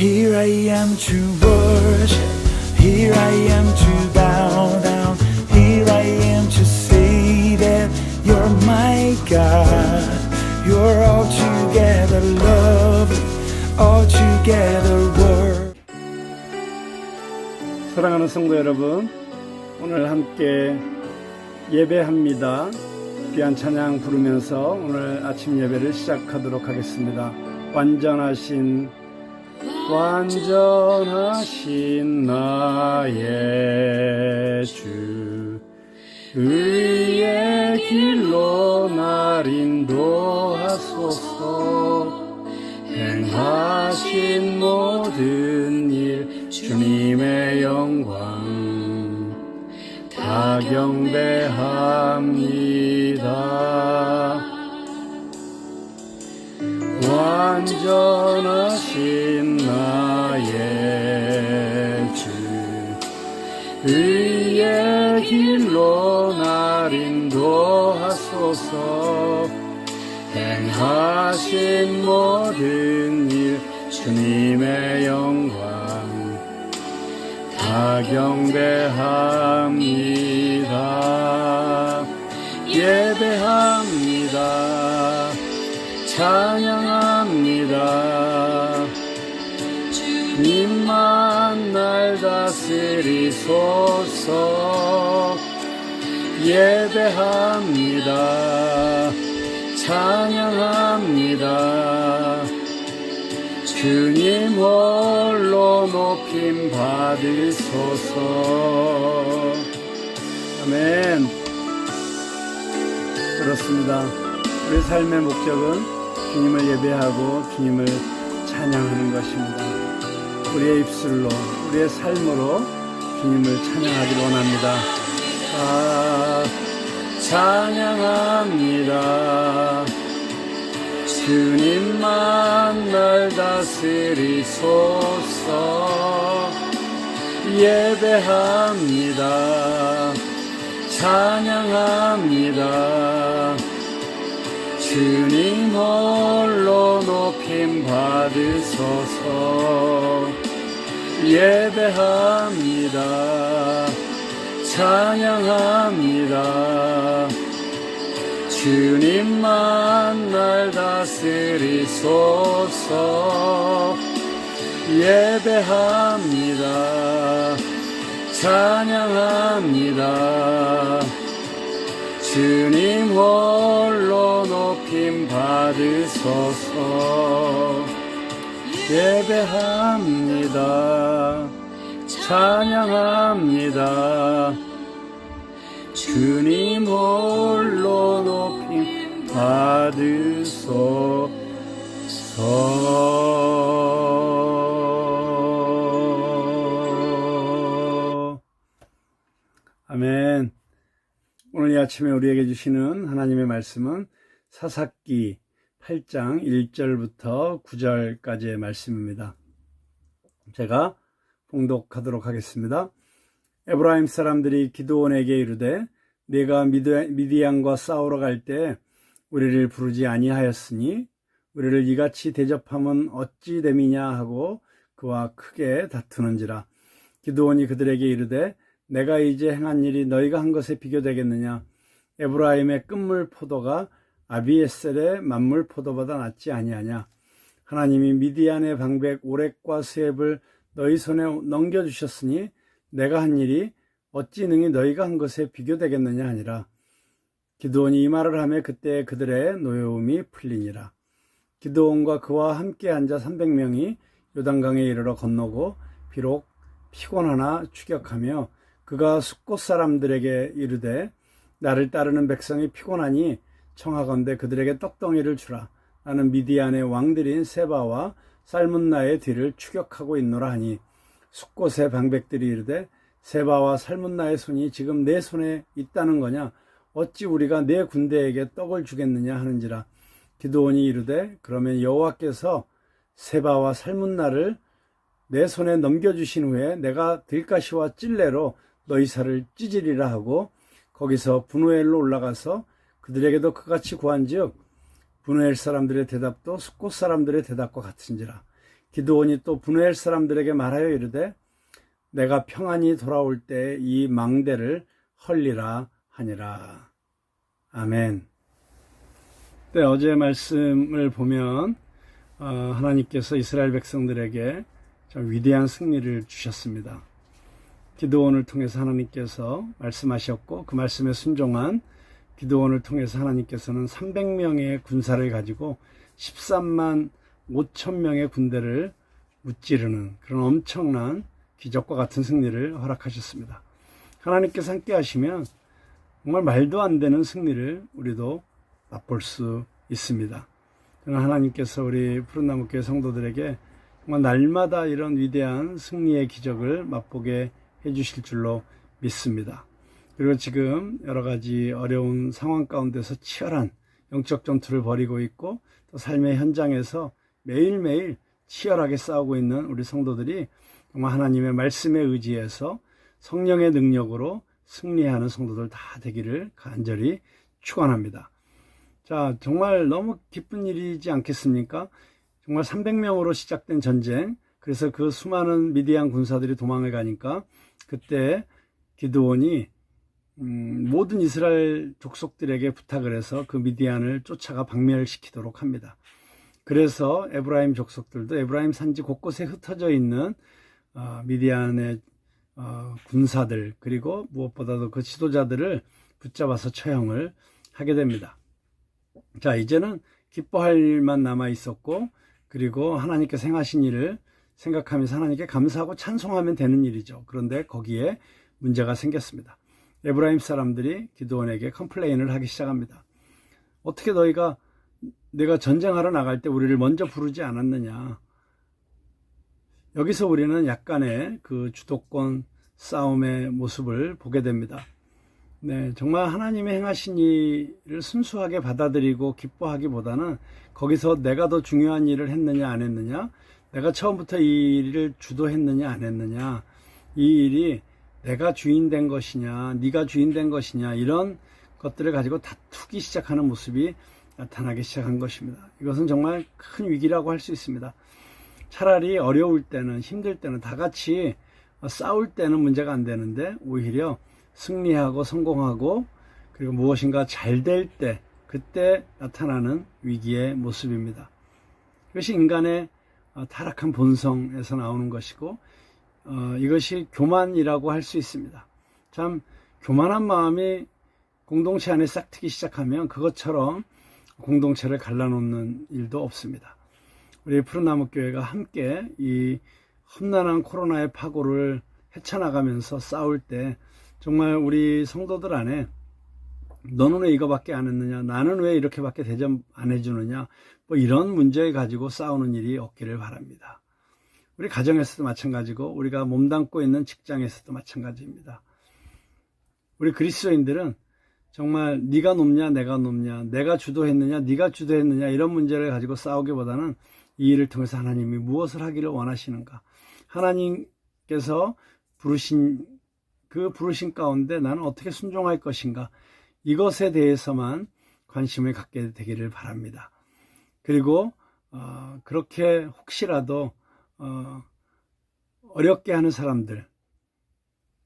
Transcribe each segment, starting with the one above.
Here I am to worship, here I am to bow down, here I am to say that you're my God. You're altogether lovely, altogether worthy. 사랑하는 성도 여러분, 오늘 함께 예배합니다. 귀한 찬양 부르면서 오늘 아침 예배를 시작하도록 하겠습니다. 완전하신 나의 주, 의의 길로 날 인도하소서. 행하신 모든 일 주님의 영광 다 경배합니다. 완전하신 나의 주, 의의 길로 날 인도하소서. 행하신 모든 일 주님의 영광 다 경배합니다. 예배합니다. 찬양합니다. 주님만 날 다스리소서. 예배합니다. 찬양합니다. 주님 홀로 높임 받으소서. 아멘. 그렇습니다. 우리 삶의 목적은 주님을 예배하고 주님을 찬양하는 것입니다. 우리의 입술로, 우리의 삶으로 주님을 찬양하기를 원합니다. 찬양합니다. 주님만 날 다스리소서. 예배합니다. 찬양합니다. 주님 홀로 높임 받으소서. 예배합니다. 찬양합니다. 주님만 날 다스리소서. 예배합니다. 찬양합니다. 주님 홀로 높임 받으소서. 예배합니다. 찬양합니다. 주님 홀로 높임 받으소서. 아멘. 오늘 이 아침에 우리에게 주시는 하나님의 말씀은 사사기 8장 1절부터 9절까지의 말씀입니다. 제가 봉독하도록 하겠습니다. 에브라임 사람들이 기드온에게 이르되 네가 미디안과 싸우러 갈 때 우리를 부르지 아니하였으니 우리를 이같이 대접함은 어찌 됨이냐 하고 그와 크게 다투는지라. 기드온이 그들에게 이르되 내가 이제 행한 일이 너희가 한 것에 비교되겠느냐. 에브라임의 끝물 포도가 아비에셀의 만물 포도보다 낫지 아니하냐. 하나님이 미디안의 방백 오렉과 스앱을 너희 손에 넘겨주셨으니 내가 한 일이 어찌 능히 너희가 한 것에 비교되겠느냐 하니라. 기드온이 이 말을 하며 그때 그들의 노여움이 풀리니라. 기드온과 그와 함께 앉아 300명이 요단강에 이르러 건너고 비록 피곤하나 추격하며 그가 숫곳 사람들에게 이르되 나를 따르는 백성이 피곤하니 청하건대 그들에게 떡덩이를 주라. 나는 미디안의 왕들인 세바와 살문나의 뒤를 추격하고 있노라 하니 숫곳의 방백들이 이르되 세바와 살문나의 손이 지금 내 손에 있다는 거냐. 어찌 우리가 내 군대에게 떡을 주겠느냐 하는지라. 기드온이 이르되 그러면 여호와께서 세바와 살문나를 내 손에 넘겨주신 후에 내가 들가시와 찔레로 너희 살을 찢으리라 하고 거기서 분우엘로 올라가서 그들에게도 그같이 구한즉 분우엘 사람들의 대답도 숫곳 사람들의 대답과 같은지라. 기드온이 또 분노할 사람들에게 말하여 이르되 내가 평안히 돌아올 때 이 망대를 헐리라 하니라. 아멘. 네, 어제 말씀을 보면 하나님께서 이스라엘 백성들에게 참 위대한 승리를 주셨습니다. 기드온을 통해서 하나님께서 말씀하셨고 그 말씀에 순종한 기드온을 통해서 하나님께서는 300명의 군사를 가지고 13만 5천 명의 군대를 무찌르는 그런 엄청난 기적과 같은 승리를 허락하셨습니다. 하나님께서 함께 하시면 정말 말도 안 되는 승리를 우리도 맛볼 수 있습니다. 저는 하나님께서 우리 푸른나무교회 성도들에게 정말 날마다 이런 위대한 승리의 기적을 맛보게 해주실 줄로 믿습니다. 그리고 지금 여러 가지 어려운 상황 가운데서 치열한 영적 전투를 벌이고 있고 또 삶의 현장에서 매일매일 치열하게 싸우고 있는 우리 성도들이 정말 하나님의 말씀에 의지해서 성령의 능력으로 승리하는 성도들 다 되기를 간절히 축원합니다. 자, 정말 너무 기쁜 일이지 않겠습니까? 정말 300명으로 시작된 전쟁, 그래서 그 수많은 미디안 군사들이 도망을 가니까 그때 기드온이 모든 이스라엘 족속들에게 부탁을 해서 그 미디안을 쫓아가 박멸시키도록 합니다. 그래서 에브라임 족속들도 에브라임 산지 곳곳에 흩어져 있는 미디안의 군사들 그리고 무엇보다도 그 지도자들을 붙잡아서 처형을 하게 됩니다. 자, 이제는 기뻐할 일만 남아 있었고 그리고 하나님께서 행하신 일을 생각하면서 하나님께 감사하고 찬송하면 되는 일이죠. 그런데 거기에 문제가 생겼습니다. 에브라임 사람들이 기드온에게 컴플레인을 하기 시작합니다. 어떻게 너희가 내가 전쟁하러 나갈 때 우리를 먼저 부르지 않았느냐. 여기서 우리는 약간의 그 주도권 싸움의 모습을 보게 됩니다. 네, 정말 하나님의 행하신 일을 순수하게 받아들이고 기뻐하기보다는 거기서 내가 더 중요한 일을 했느냐 안 했느냐, 내가 처음부터 이 일을 주도했느냐 안 했느냐, 이 일이 내가 주인된 것이냐 네가 주인된 것이냐 이런 것들을 가지고 다투기 시작하는 모습이 나타나기 시작한 것입니다. 이것은 정말 큰 위기라고 할 수 있습니다. 차라리 어려울 때는 힘들 때는 다 같이 싸울 때는 문제가 안 되는데 오히려 승리하고 성공하고 그리고 무엇인가 잘 될 때 그때 나타나는 위기의 모습입니다. 이것이 인간의 타락한 본성에서 나오는 것이고 이것이 교만이라고 할 수 있습니다. 참 교만한 마음이 공동체 안에 싹트기 시작하면 그것처럼 공동체를 갈라놓는 일도 없습니다. 우리 푸른나무교회가 함께 이 험난한 코로나의 파고를 헤쳐나가면서 싸울 때 정말 우리 성도들 안에 너는 왜 이거밖에 안 했느냐, 나는 왜 이렇게밖에 대접 안 해주느냐, 뭐 이런 문제 가지고 싸우는 일이 없기를 바랍니다. 우리 가정에서도 마찬가지고 우리가 몸담고 있는 직장에서도 마찬가지입니다. 우리 그리스도인들은 정말 네가 높냐 내가 높냐, 내가 주도했느냐 네가 주도했느냐 이런 문제를 가지고 싸우기보다는 이 일을 통해서 하나님이 무엇을 하기를 원하시는가, 하나님께서 부르신 그 부르신 가운데 나는 어떻게 순종할 것인가, 이것에 대해서만 관심을 갖게 되기를 바랍니다. 그리고 그렇게 혹시라도 어렵게 하는 사람들,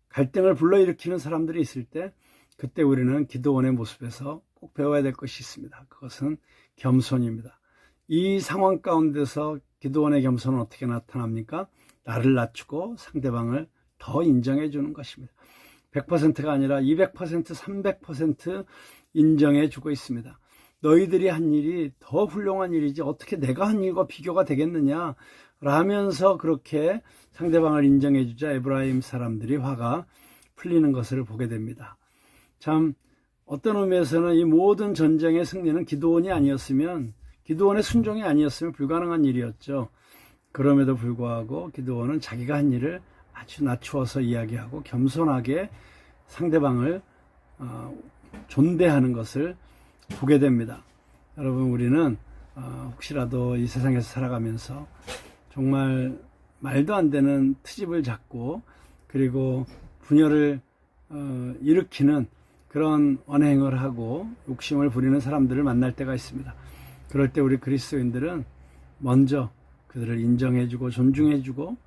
갈등을 불러일으키는 사람들이 있을 때 그때 우리는 기드온의 모습에서 꼭 배워야 될 것이 있습니다. 그것은 겸손입니다. 이 상황 가운데서 기드온의 겸손은 어떻게 나타납니까? 나를 낮추고 상대방을 더 인정해 주는 것입니다. 100%가 아니라 200%, 300% 인정해 주고 있습니다. 너희들이 한 일이 더 훌륭한 일이지 어떻게 내가 한 일과 비교가 되겠느냐 라면서 그렇게 상대방을 인정해 주자 에브라임 사람들이 화가 풀리는 것을 보게 됩니다. 참 어떤 의미에서는 이 모든 전쟁의 승리는 기드온이 아니었으면, 기드온의 순종이 아니었으면 불가능한 일이었죠. 그럼에도 불구하고 기드온은 자기가 한 일을 아주 낮추어서 이야기하고 겸손하게 상대방을 존대하는 것을 보게 됩니다. 여러분, 우리는 혹시라도 이 세상에서 살아가면서 정말 말도 안 되는 트집을 잡고 그리고 분열을 일으키는 그런 언행을 하고 욕심을 부리는 사람들을 만날 때가 있습니다. 그럴 때 우리 그리스도인들은 먼저 그들을 인정해주고 존중해주고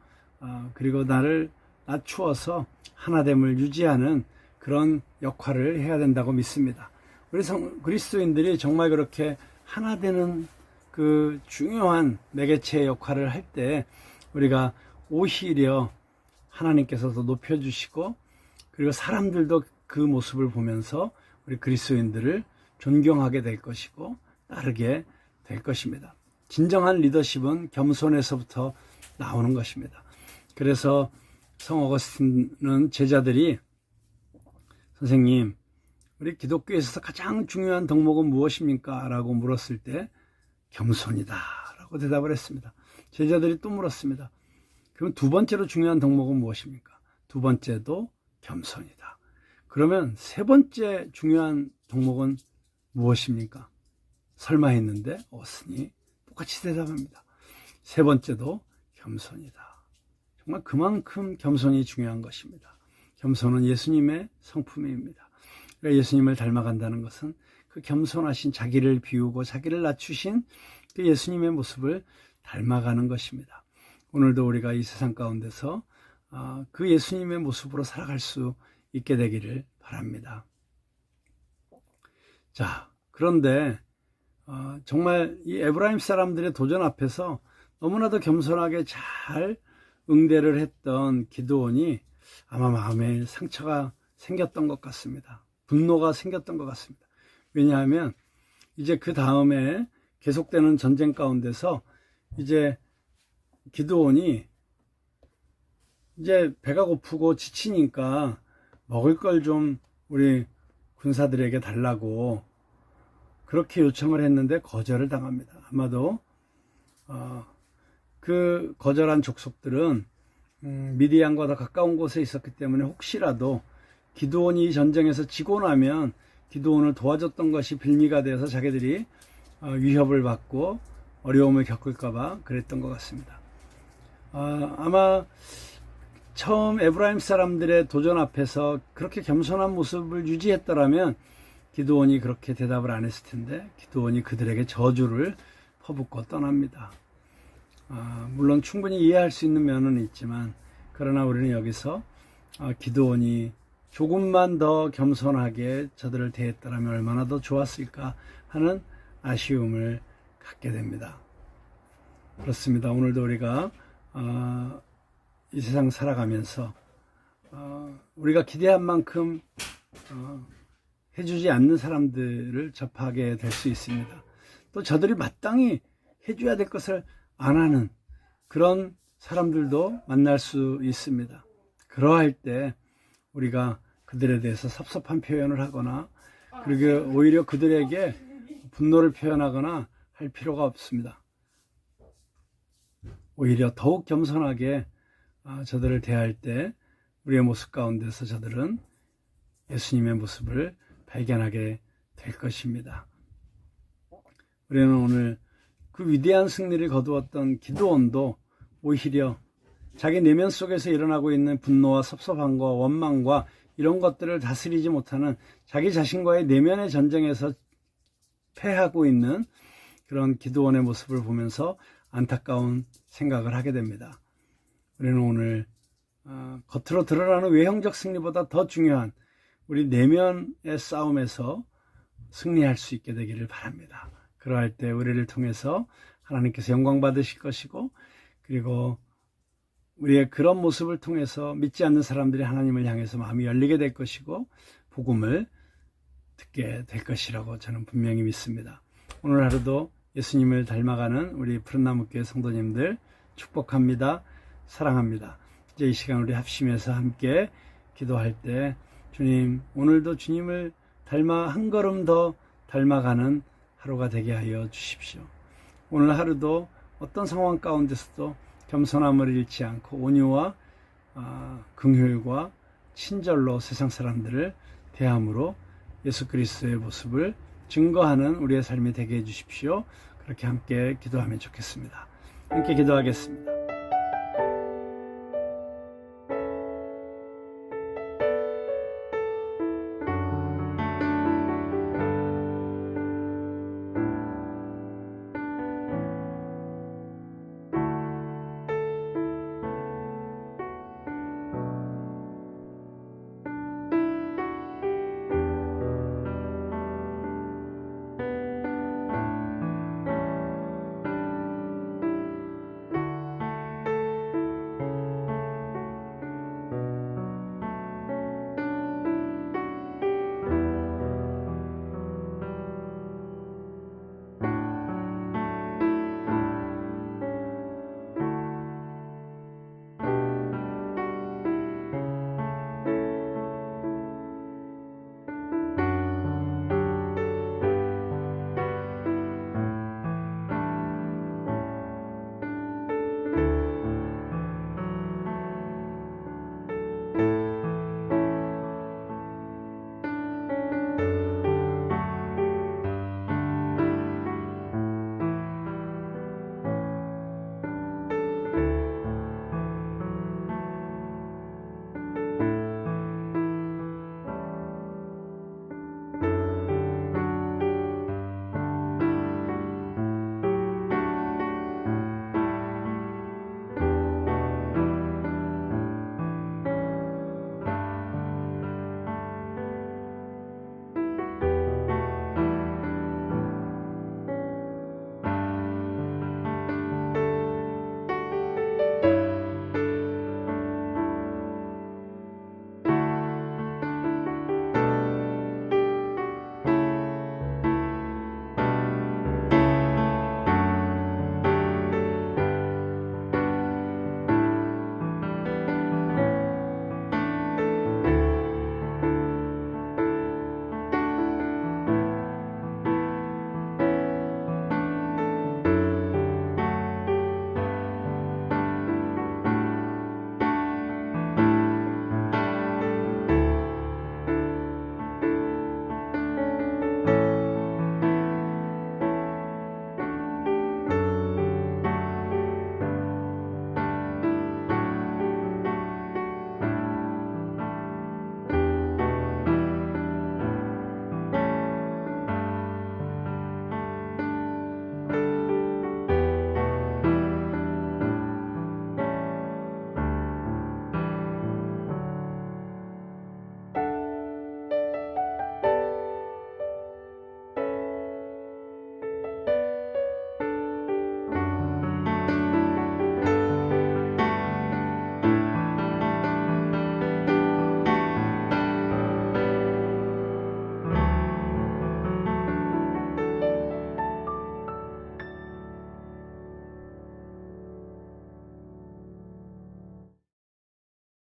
그리고 나를 낮추어서 하나됨을 유지하는 그런 역할을 해야 된다고 믿습니다. 우리 그리스도인들이 정말 그렇게 하나 되는 그 중요한 매개체의 역할을 할 때 우리가 오히려 하나님께서 더 높여주시고 그리고 사람들도 그 모습을 보면서 우리 그리스도인들을 존경하게 될 것이고 따르게 될 것입니다. 진정한 리더십은 겸손에서부터 나오는 것입니다. 그래서 성 어거스틴은 제자들이 선생님, 우리 기독교에서 가장 중요한 덕목은 무엇입니까? 라고 물었을 때 겸손이다 라고 대답을 했습니다. 제자들이 또 물었습니다. 그럼 두 번째로 중요한 덕목은 무엇입니까? 두 번째도 겸손이다. 그러면 세 번째 중요한 덕목은 무엇입니까? 설마 했는데 어스니 똑같이 대답합니다. 세 번째도 겸손이다. 정말 그만큼 겸손이 중요한 것입니다. 겸손은 예수님의 성품입니다. 그러니까 예수님을 닮아간다는 것은 그 겸손하신 자기를 비우고 자기를 낮추신 그 예수님의 모습을 닮아가는 것입니다. 오늘도 우리가 이 세상 가운데서 그 예수님의 모습으로 살아갈 수 있게 되기를 바랍니다. 자, 그런데 정말 이 에브라임 사람들의 도전 앞에서 너무나도 겸손하게 잘 응대를 했던 기드온이 아마 마음에 상처가 생겼던 것 같습니다. 분노가 생겼던 것 같습니다. 왜냐하면 이제 그 다음에 계속되는 전쟁 가운데서 이제 기드온이 이제 배가 고프고 지치니까 먹을 걸 좀 우리 군사들에게 달라고 그렇게 요청을 했는데 거절을 당합니다. 아마도 그 거절한 족속들은 미디안과 더 가까운 곳에 있었기 때문에 혹시라도 기드온이 이 전쟁에서 지고 나면 기드온을 도와줬던 것이 빌미가 되어서 자기들이 위협을 받고 어려움을 겪을까봐 그랬던 것 같습니다. 아마 처음 에브라임 사람들의 도전 앞에서 그렇게 겸손한 모습을 유지했더라면 기드온이 그렇게 대답을 안 했을 텐데 기드온이 그들에게 저주를 퍼붓고 떠납니다. 물론 충분히 이해할 수 있는 면은 있지만 그러나 우리는 여기서 기드온이 조금만 더 겸손하게 저들을 대했더라면 얼마나 더 좋았을까 하는 아쉬움을 갖게 됩니다. 그렇습니다. 오늘도 우리가 이 세상 살아가면서 우리가 기대한 만큼 해주지 않는 사람들을 접하게 될 수 있습니다. 또 저들이 마땅히 해줘야 될 것을 안 하는 그런 사람들도 만날 수 있습니다. 그러할 때 우리가 그들에 대해서 섭섭한 표현을 하거나 그리고 오히려 그들에게 분노를 표현하거나 할 필요가 없습니다. 오히려 더욱 겸손하게 저들을 대할 때 우리의 모습 가운데서 저들은 예수님의 모습을 발견하게 될 것입니다. 우리는 오늘 그 위대한 승리를 거두었던 기드온도 오히려 자기 내면 속에서 일어나고 있는 분노와 섭섭함과 원망과 이런 것들을 다스리지 못하는 자기 자신과의 내면의 전쟁에서 패하고 있는 그런 기드온의 모습을 보면서 안타까운 생각을 하게 됩니다. 우리는 오늘 겉으로 드러나는 외형적 승리보다 더 중요한 우리 내면의 싸움에서 승리할 수 있게 되기를 바랍니다. 그러할 때 우리를 통해서 하나님께서 영광 받으실 것이고 그리고 우리의 그런 모습을 통해서 믿지 않는 사람들이 하나님을 향해서 마음이 열리게 될 것이고 복음을 듣게 될 것이라고 저는 분명히 믿습니다. 오늘 하루도 예수님을 닮아가는 우리 푸른나무교회 성도님들 축복합니다. 사랑합니다. 이제 이 시간 우리 합심해서 함께 기도할 때 주님, 오늘도 주님을 닮아 한 걸음 더 닮아가는 하루가 되게 하여 주십시오. 오늘 하루도 어떤 상황 가운데서도 겸손함을 잃지 않고 온유와 긍휼과 친절로 세상 사람들을 대함으로 예수 그리스도의 모습을 증거하는 우리의 삶이 되게 해주십시오. 그렇게 함께 기도하면 좋겠습니다. 함께 기도하겠습니다.